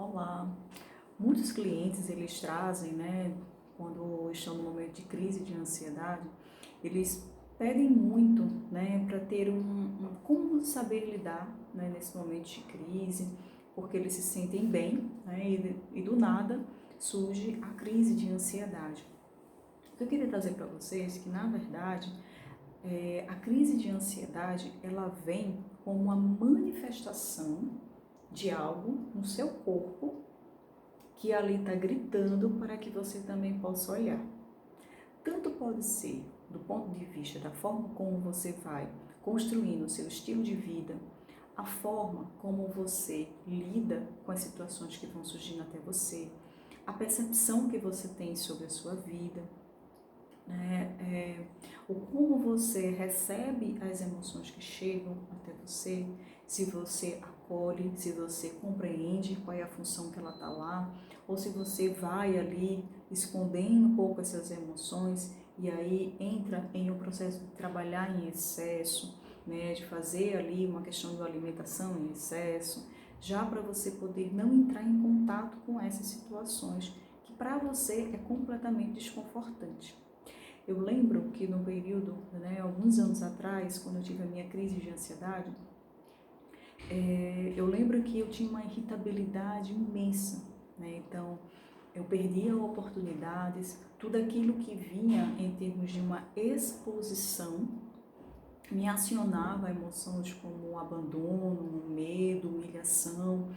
Olá. Muitos clientes, eles trazem, quando estão no momento de crise de ansiedade, eles pedem muito, para ter como saber lidar, nesse momento de crise, porque eles se sentem bem, e do nada surge a crise de ansiedade. O que eu queria trazer para vocês é que, na verdade, a crise de ansiedade, ela vem como uma manifestação de algo no seu corpo que ali está gritando para que você também possa olhar. Tanto pode ser do ponto de vista da forma como você vai construindo o seu estilo de vida, a forma como você lida com as situações que vão surgindo até você, a percepção que você tem sobre a sua vida, o como você recebe as emoções que chegam até você, se você acolhe, se você compreende qual é a função que ela está lá, ou se você vai ali escondendo um pouco essas emoções e aí entra em um processo de trabalhar em excesso, de fazer ali uma questão de alimentação em excesso, já para você poder não entrar em contato com essas situações que para você é completamente desconfortante. Eu lembro que no período, alguns anos atrás, quando eu tive a minha crise de ansiedade, eu lembro que eu tinha uma irritabilidade imensa, Então, eu perdia oportunidades, tudo aquilo que vinha em termos de uma exposição me acionava emoções como abandono, medo, humilhação,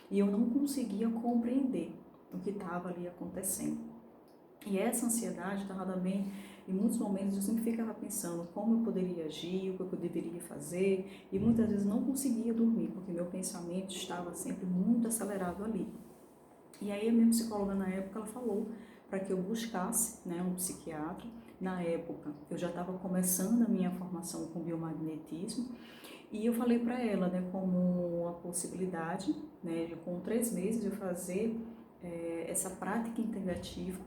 e eu não conseguia compreender o que estava ali acontecendo. E essa ansiedade estava também, em muitos momentos eu sempre ficava pensando como eu poderia agir, o que eu deveria fazer, e muitas vezes não conseguia dormir, porque meu pensamento estava sempre muito acelerado ali. E aí a minha psicóloga na época, ela falou para que eu buscasse um psiquiatra. Na época eu já estava começando a minha formação com biomagnetismo, e eu falei para ela como uma possibilidade, de com 3 meses eu fazer essa prática integrativa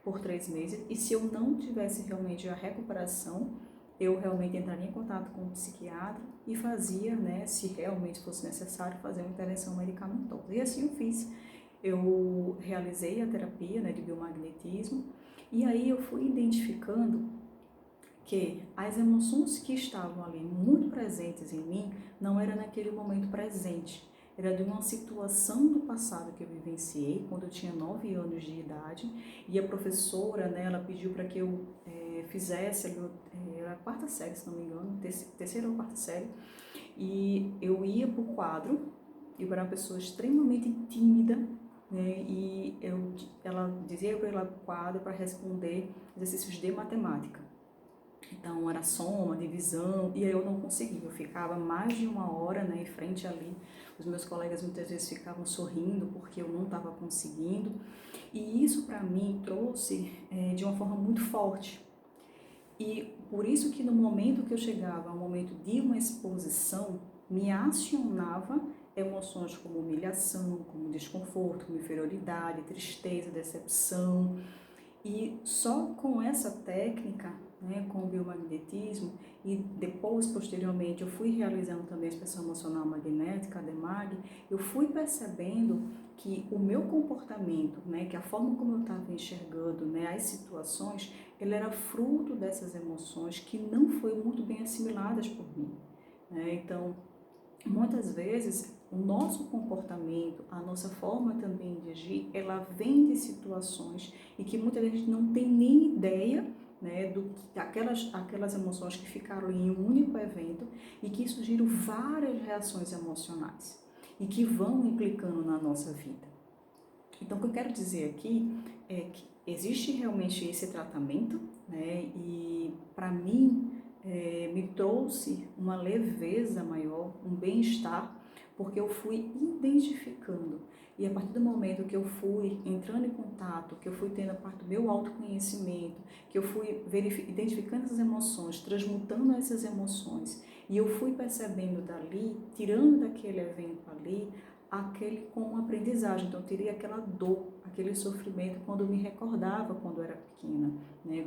por 3 meses, e se eu não tivesse realmente a recuperação, eu realmente entraria em contato com o psiquiatra e fazia, se realmente fosse necessário, fazer uma intervenção medicamentosa. E assim eu fiz. Eu realizei a terapia de biomagnetismo, e aí eu fui identificando que as emoções que estavam ali muito presentes em mim não era naquele momento presente, era de uma situação do passado que eu vivenciei quando eu tinha 9 anos de idade, e a professora, ela pediu para que eu fizesse, era a 4ª série, se não me engano, terceira ou 4ª série, e eu ia para o quadro, eu era uma pessoa extremamente tímida, e ela dizia para ir lá para o quadro para responder exercícios de matemática. Então era soma, divisão, e aí eu não conseguia, eu ficava mais de 1 hora em frente ali, os meus colegas muitas vezes ficavam sorrindo porque eu não estava conseguindo, e isso para mim trouxe de uma forma muito forte, e por isso que no momento que eu chegava ao momento de uma exposição, me acionava emoções como humilhação, como desconforto, como inferioridade, tristeza, decepção. E só com essa técnica, com o biomagnetismo, e depois, posteriormente, eu fui realizando também a expressão emocional magnética, a DEMAG, eu fui percebendo que o meu comportamento, que a forma como eu estava enxergando as situações, ele era fruto dessas emoções que não foram muito bem assimiladas por mim. Então, muitas vezes, o nosso comportamento, a nossa forma também de agir, ela vem de situações e que muita gente não tem nem ideia aquelas emoções que ficaram em um único evento e que surgiram várias reações emocionais e que vão implicando na nossa vida. Então, o que eu quero dizer aqui é que existe realmente esse tratamento, e para mim me trouxe uma leveza maior, um bem-estar, porque eu fui identificando, e a partir do momento que eu fui entrando em contato, que eu fui tendo a parte do meu autoconhecimento, que eu fui identificando essas emoções, transmutando essas emoções, e eu fui percebendo dali, tirando daquele evento ali, aquele como aprendizagem. Então eu teria aquela dor, aquele sofrimento quando eu me recordava quando eu era pequena,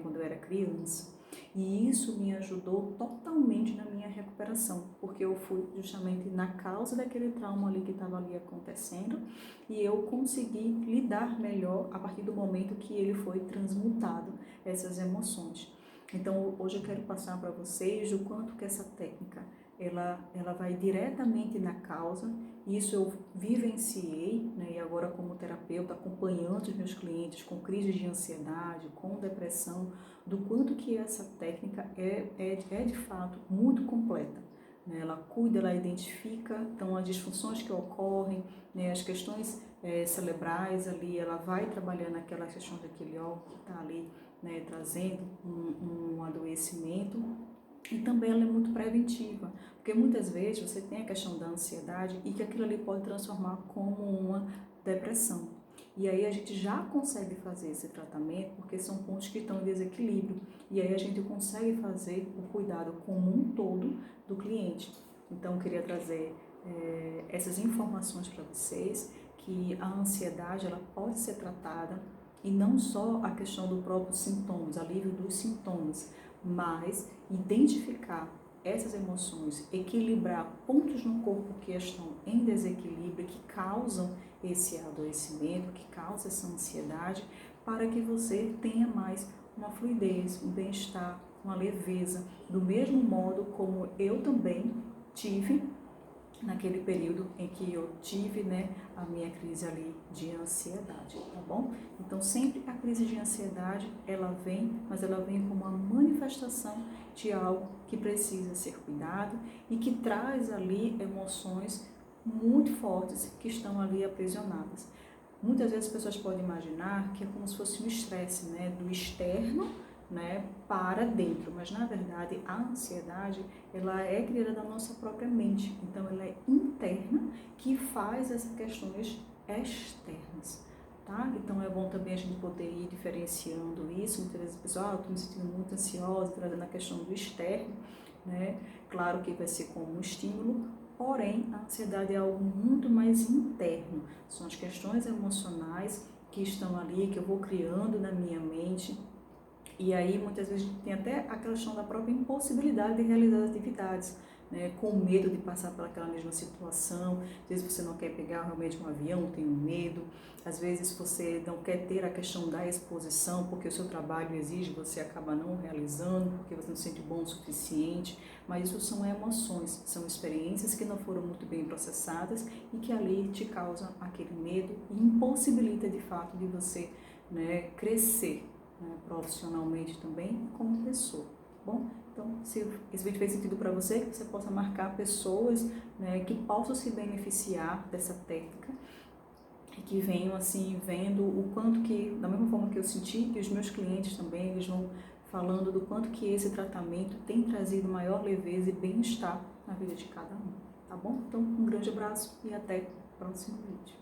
quando eu era criança. E isso me ajudou totalmente na minha recuperação, porque eu fui justamente na causa daquele trauma ali que estava ali acontecendo e eu consegui lidar melhor a partir do momento que ele foi transmutado, essas emoções. Então, hoje eu quero passar para vocês o quanto que essa técnica, ela vai diretamente na causa. Isso eu vivenciei, né, e agora como terapeuta, acompanhando os meus clientes com crises de ansiedade, com depressão, do quanto que essa técnica é de fato muito completa. Né? Ela cuida, ela identifica então as disfunções que ocorrem, né, as questões cerebrais ali, ela vai trabalhando aquelas questões daquele órgão que está ali, né, trazendo um adoecimento. E também ela é muito preventiva, porque muitas vezes você tem a questão da ansiedade e que aquilo ali pode transformar como uma depressão. E aí a gente já consegue fazer esse tratamento porque são pontos que estão em desequilíbrio. E aí a gente consegue fazer o cuidado como um todo do cliente. Então eu queria trazer essas informações para vocês, que a ansiedade ela pode ser tratada e não só a questão do próprio sintomas, alívio dos sintomas, mas identificar essas emoções, equilibrar pontos no corpo que estão em desequilíbrio, que causam esse adoecimento, que causam essa ansiedade, para que você tenha mais uma fluidez, um bem-estar, uma leveza, do mesmo modo como eu também tive naquele período em que eu tive, né, a minha crise ali de ansiedade, tá bom? Então sempre a crise de ansiedade, ela vem, mas ela vem como uma manifestação de algo que precisa ser cuidado e que traz ali emoções muito fortes que estão ali aprisionadas. Muitas vezes as pessoas podem imaginar que é como se fosse um estresse, né, do externo, né, para dentro, mas na verdade a ansiedade ela é criada da nossa própria mente, então ela é interna que faz essas questões externas, tá? Então é bom também a gente poder ir diferenciando isso. Muitas vezes a pessoa, estou me sentindo muito ansiosa, trazendo a questão do externo, né? Claro que vai ser como um estímulo, porém a ansiedade é algo muito mais interno, são as questões emocionais que estão ali, que eu vou criando na minha mente. E aí, muitas vezes, tem até a questão da própria impossibilidade de realizar as atividades, né? Com medo de passar por aquela mesma situação. Às vezes você não quer pegar realmente um avião, tem um medo. Às vezes você não quer ter a questão da exposição, porque o seu trabalho exige, você acaba não realizando, porque você não se sente bom o suficiente. Mas isso são emoções, são experiências que não foram muito bem processadas e que ali te causam aquele medo e impossibilita de fato de você, né, crescer, né, profissionalmente também, como pessoa, tá bom? Então, se esse vídeo fez sentido para você, que você possa marcar pessoas, né, que possam se beneficiar dessa técnica e que venham assim vendo o quanto que, da mesma forma que eu senti, que os meus clientes também, eles vão falando do quanto que esse tratamento tem trazido maior leveza e bem-estar na vida de cada um, tá bom? Então, um grande abraço e até o próximo vídeo.